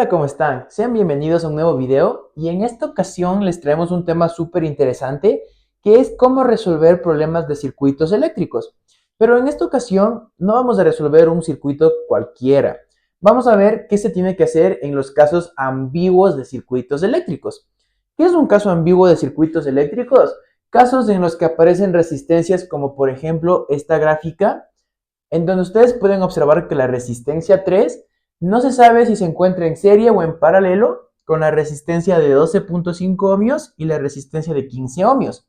Hola, ¿cómo están? Sean bienvenidos a un nuevo video y en esta ocasión les traemos un tema súper interesante que es cómo resolver problemas de circuitos eléctricos. Pero en esta ocasión no vamos a resolver un circuito cualquiera. Vamos a ver qué se tiene que hacer en los casos ambiguos de circuitos eléctricos. ¿Qué es un caso ambiguo de circuitos eléctricos? Casos en los que aparecen resistencias como por ejemplo esta gráfica en donde ustedes pueden observar que la resistencia 3 no se sabe si se encuentra en serie o en paralelo con la resistencia de 12.5 ohmios y la resistencia de 15 ohmios.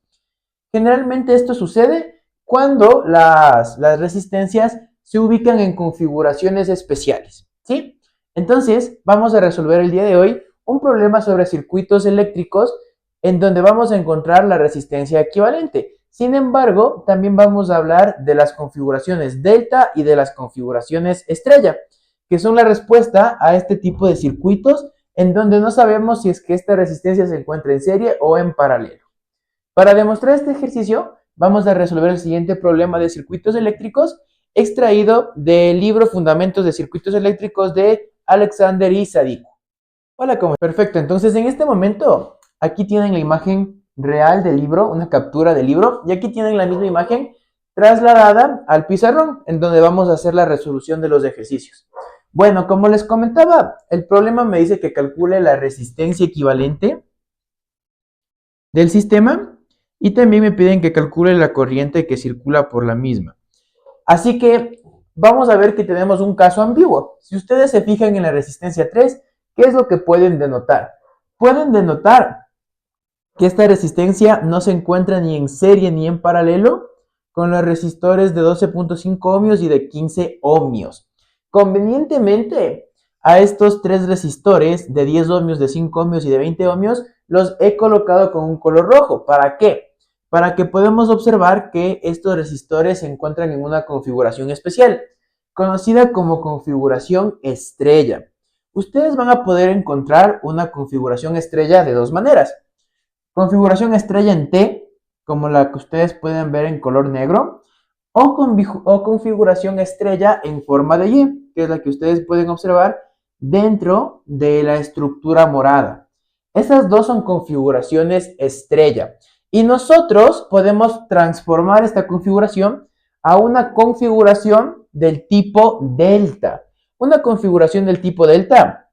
Generalmente esto sucede cuando las resistencias se ubican en configuraciones especiales, ¿sí? Entonces, vamos a resolver el día de hoy un problema sobre circuitos eléctricos en donde vamos a encontrar la resistencia equivalente. Sin embargo, también vamos a hablar de las configuraciones delta y de las configuraciones estrella, que son la respuesta a este tipo de circuitos en donde no sabemos si es que esta resistencia se encuentra en serie o en paralelo. Para demostrar este ejercicio, vamos a resolver el siguiente problema de circuitos eléctricos extraído del libro Fundamentos de Circuitos Eléctricos de Alexander y Sadiko. Hola, ¿cómo? Perfecto, entonces en este momento, aquí tienen la imagen real del libro, una captura del libro, y aquí tienen la misma imagen trasladada al pizarrón, en donde vamos a hacer la resolución de los ejercicios. Bueno, como les comentaba, el problema me dice que calcule la resistencia equivalente del sistema y también me piden que calcule la corriente que circula por la misma. Así que vamos a ver que tenemos un caso ambiguo. Si ustedes se fijan en la resistencia 3, ¿qué es lo que pueden denotar? Pueden denotar que esta resistencia no se encuentra ni en serie ni en paralelo con los resistores de 12.5 ohmios y de 15 ohmios. Convenientemente, a estos tres resistores de 10 ohmios, de 5 ohmios y de 20 ohmios, los he colocado con un color rojo. ¿Para qué? Para que podamos observar que estos resistores se encuentran en una configuración especial, conocida como configuración estrella. Ustedes van a poder encontrar una configuración estrella de dos maneras. Configuración estrella en T, como la que ustedes pueden ver en color negro, o configuración estrella en forma de Y, que es la que ustedes pueden observar dentro de la estructura morada. Esas dos son configuraciones estrella. Y nosotros podemos transformar esta configuración a una configuración del tipo delta. Una configuración del tipo delta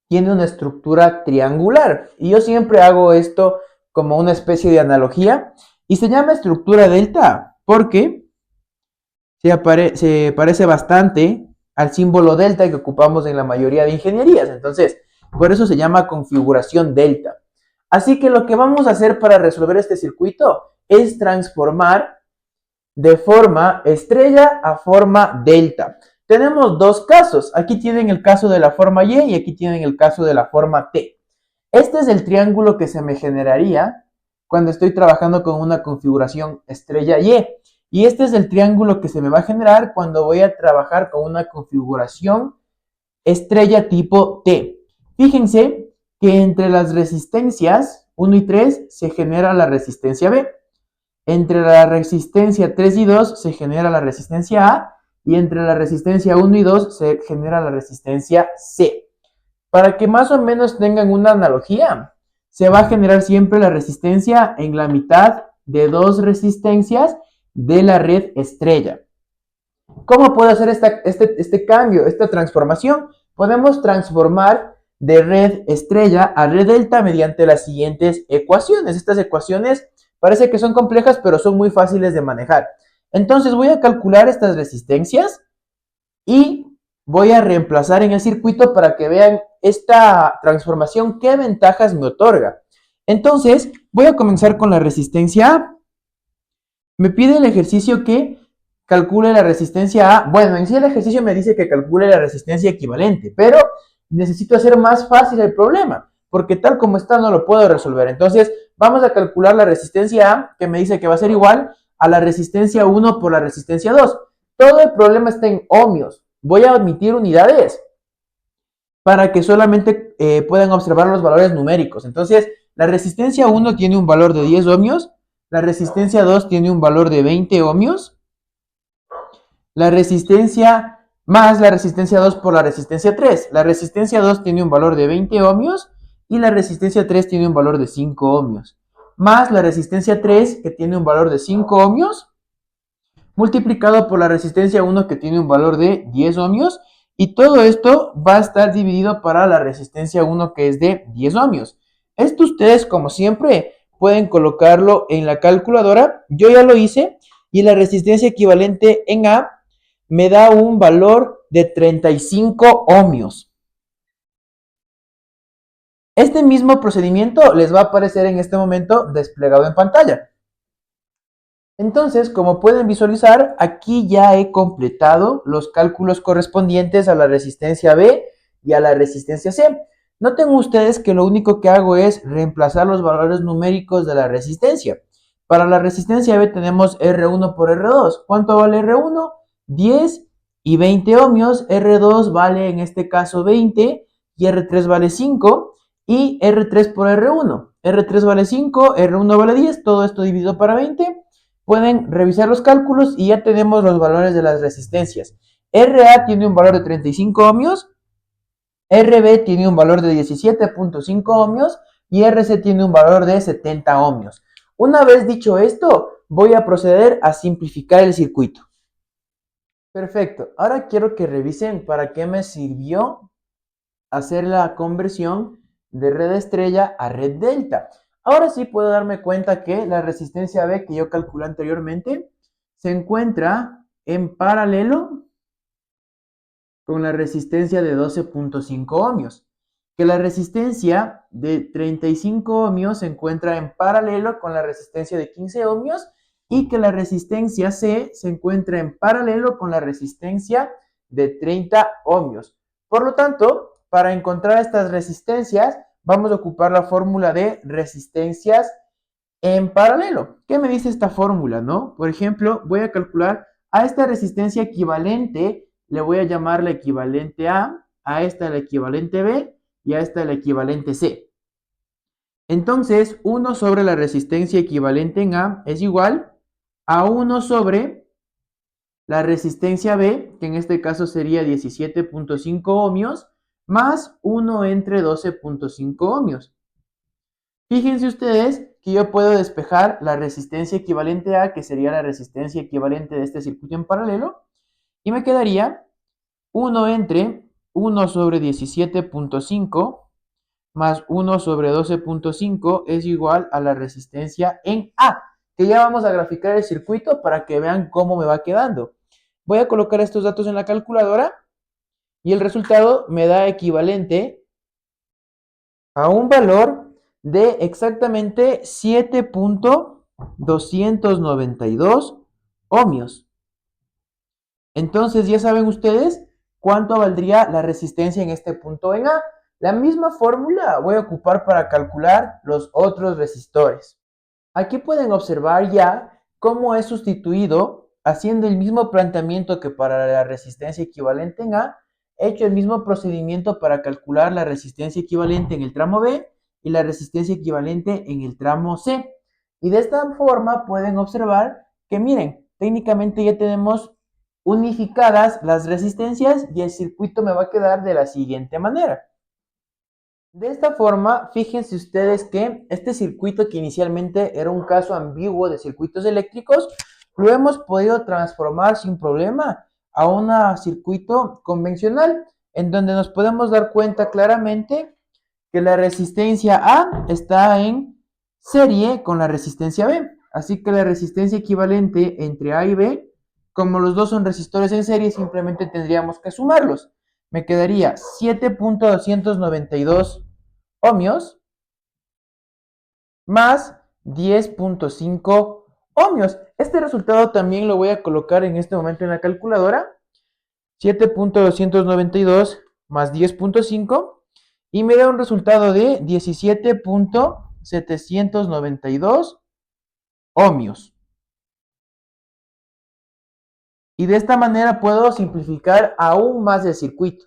tiene una estructura triangular. Y yo siempre hago esto como una especie de analogía. Y se llama estructura delta porque se parece bastante al símbolo delta que ocupamos en la mayoría de ingenierías. Entonces, por eso se llama configuración delta. Así que lo que vamos a hacer para resolver este circuito es transformar de forma estrella a forma delta. Tenemos dos casos. Aquí tienen el caso de la forma Y y aquí tienen el caso de la forma T. Este es el triángulo que se me generaría cuando estoy trabajando con una configuración estrella Y. Y este es el triángulo que se me va a generar cuando voy a trabajar con una configuración estrella tipo T. Fíjense que entre las resistencias 1 y 3 se genera la resistencia B. Entre la resistencia 3 y 2 se genera la resistencia A. Y entre la resistencia 1 y 2 se genera la resistencia C. Para que más o menos tengan una analogía, se va a generar siempre la resistencia en la mitad de dos resistencias de la red estrella. ¿Cómo puedo hacer este cambio, esta transformación? Podemos transformar de red estrella a red delta mediante las siguientes ecuaciones. Estas ecuaciones parece que son complejas, pero son muy fáciles de manejar. Entonces voy a calcular estas resistencias y voy a reemplazar en el circuito para que vean esta transformación, qué ventajas me otorga. Entonces, voy a comenzar con la resistencia A. Me pide el ejercicio que calcule la resistencia A. Bueno, en sí el ejercicio me dice que calcule la resistencia equivalente, pero necesito hacer más fácil el problema, porque tal como está no lo puedo resolver. Entonces, vamos a calcular la resistencia A, que me dice que va a ser igual a la resistencia 1 por la resistencia 2. Todo el problema está en ohmios. Voy a omitir unidades para que solamente puedan observar los valores numéricos. Entonces, la resistencia 1 tiene un valor de 10 ohmios, la resistencia 2 tiene un valor de 20 ohmios, la resistencia más la resistencia 2 por la resistencia 3. La resistencia 2 tiene un valor de 20 ohmios y la resistencia 3 tiene un valor de 5 ohmios. Más la resistencia 3 que tiene un valor de 5 ohmios multiplicado por la resistencia 1 que tiene un valor de 10 ohmios. Y todo esto va a estar dividido para la resistencia 1 que es de 10 ohmios. Esto ustedes, como siempre, pueden colocarlo en la calculadora. Yo ya lo hice y la resistencia equivalente en A me da un valor de 35 ohmios. Este mismo procedimiento les va a aparecer en este momento desplegado en pantalla. Entonces, como pueden visualizar, aquí ya he completado los cálculos correspondientes a la resistencia B y a la resistencia C. Noten ustedes que lo único que hago es reemplazar los valores numéricos de la resistencia. Para la resistencia B tenemos R1 por R2. ¿Cuánto vale R1? 10 y 20 ohmios. R2 vale en este caso 20 y R3 vale 5 y R3 por R1. R3 vale 5, R1 vale 10, todo esto dividido para 20. Pueden revisar los cálculos y ya tenemos los valores de las resistencias. RA tiene un valor de 35 ohmios, RB tiene un valor de 17.5 ohmios y RC tiene un valor de 70 ohmios. Una vez dicho esto, voy a proceder a simplificar el circuito. Perfecto, ahora quiero que revisen para qué me sirvió hacer la conversión de red estrella a red delta. Ahora sí puedo darme cuenta que la resistencia B que yo calculé anteriormente se encuentra en paralelo con la resistencia de 12.5 ohmios. Que la resistencia de 35 ohmios se encuentra en paralelo con la resistencia de 15 ohmios y que la resistencia C se encuentra en paralelo con la resistencia de 30 ohmios. Por lo tanto, para encontrar estas resistencias, vamos a ocupar la fórmula de resistencias en paralelo. ¿Qué me dice esta fórmula, no? Por ejemplo, voy a calcular a esta resistencia equivalente, le voy a llamar la equivalente a esta la equivalente B y a esta la equivalente C. Entonces, 1 sobre la resistencia equivalente en A es igual a 1 sobre la resistencia B, que en este caso sería 17.5 ohmios, más 1 entre 12.5 ohmios. Fíjense ustedes que yo puedo despejar la resistencia equivalente A, que sería la resistencia equivalente de este circuito en paralelo, y me quedaría 1 entre 1 sobre 17.5 más 1 sobre 12.5 es igual a la resistencia en A, que ya vamos a graficar el circuito para que vean cómo me va quedando. Voy a colocar estos datos en la calculadora y el resultado me da equivalente a un valor de exactamente 7.292 ohmios. Entonces ya saben ustedes cuánto valdría la resistencia en este punto en A. La misma fórmula voy a ocupar para calcular los otros resistores. Aquí pueden observar ya cómo es sustituido haciendo el mismo planteamiento que para la resistencia equivalente en A, he hecho el mismo procedimiento para calcular la resistencia equivalente en el tramo B y la resistencia equivalente en el tramo C. Y de esta forma pueden observar que miren, técnicamente ya tenemos unificadas las resistencias y el circuito me va a quedar de la siguiente manera. De esta forma, fíjense ustedes que este circuito que inicialmente era un caso ambiguo de circuitos eléctricos, lo hemos podido transformar sin problema a un circuito convencional, en donde nos podemos dar cuenta claramente que la resistencia A está en serie con la resistencia B. Así que la resistencia equivalente entre A y B, como los dos son resistores en serie, simplemente tendríamos que sumarlos. Me quedaría 7.292 ohmios más 10.5 ohmios. Este resultado también lo voy a colocar en este momento en la calculadora. 7.292 más 10.5 y me da un resultado de 17.792 ohmios. Y de esta manera puedo simplificar aún más el circuito.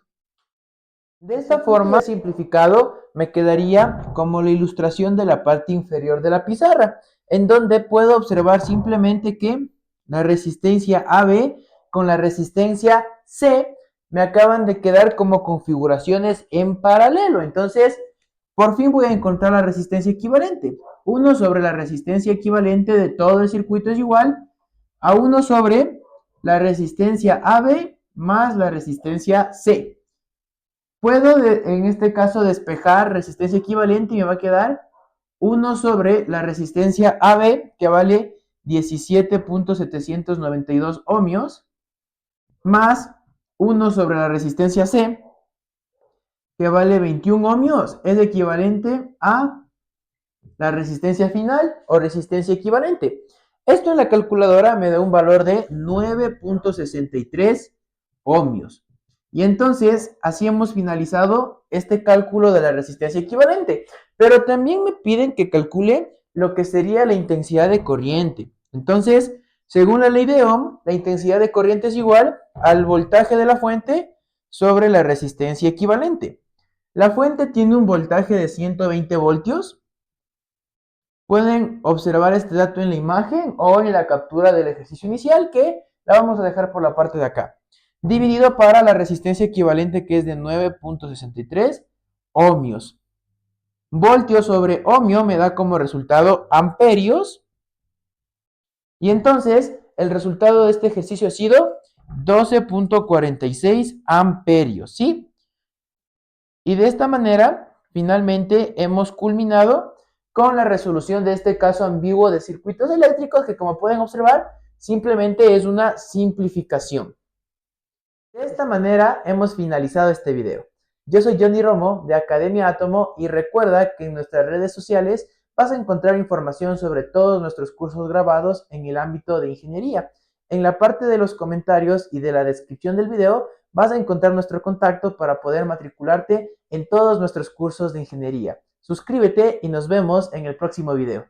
De esta forma, simplificado, me quedaría como la ilustración de la parte inferior de la pizarra, en donde puedo observar simplemente que la resistencia AB con la resistencia C me acaban de quedar como configuraciones en paralelo. Entonces, por fin voy a encontrar la resistencia equivalente. 1 sobre la resistencia equivalente de todo el circuito es igual a 1 sobre la resistencia AB más la resistencia C. Puedo en este caso despejar resistencia equivalente y me va a quedar 1 sobre la resistencia AB, que vale 17.792 ohmios, más 1 sobre la resistencia C, que vale 21 ohmios, es equivalente a la resistencia final o resistencia equivalente. Esto en la calculadora me da un valor de 9.63 ohmios. Y entonces, así hemos finalizado este cálculo de la resistencia equivalente. Pero también me piden que calcule lo que sería la intensidad de corriente. Entonces, según la ley de Ohm, la intensidad de corriente es igual al voltaje de la fuente sobre la resistencia equivalente. La fuente tiene un voltaje de 120 voltios. Pueden observar este dato en la imagen o en la captura del ejercicio inicial, que la vamos a dejar por la parte de acá. Dividido para la resistencia equivalente, que es de 9.63 ohmios. Voltios sobre ohmio me da como resultado amperios. Y entonces el resultado de este ejercicio ha sido 12.46 amperios, ¿sí? Y de esta manera, finalmente hemos culminado con la resolución de este caso ambiguo de circuitos eléctricos, que como pueden observar, simplemente es una simplificación. De esta manera hemos finalizado este video. Yo soy Johnny Romo de Academia Átomo y recuerda que en nuestras redes sociales vas a encontrar información sobre todos nuestros cursos grabados en el ámbito de ingeniería. En la parte de los comentarios y de la descripción del video vas a encontrar nuestro contacto para poder matricularte en todos nuestros cursos de ingeniería. Suscríbete y nos vemos en el próximo video.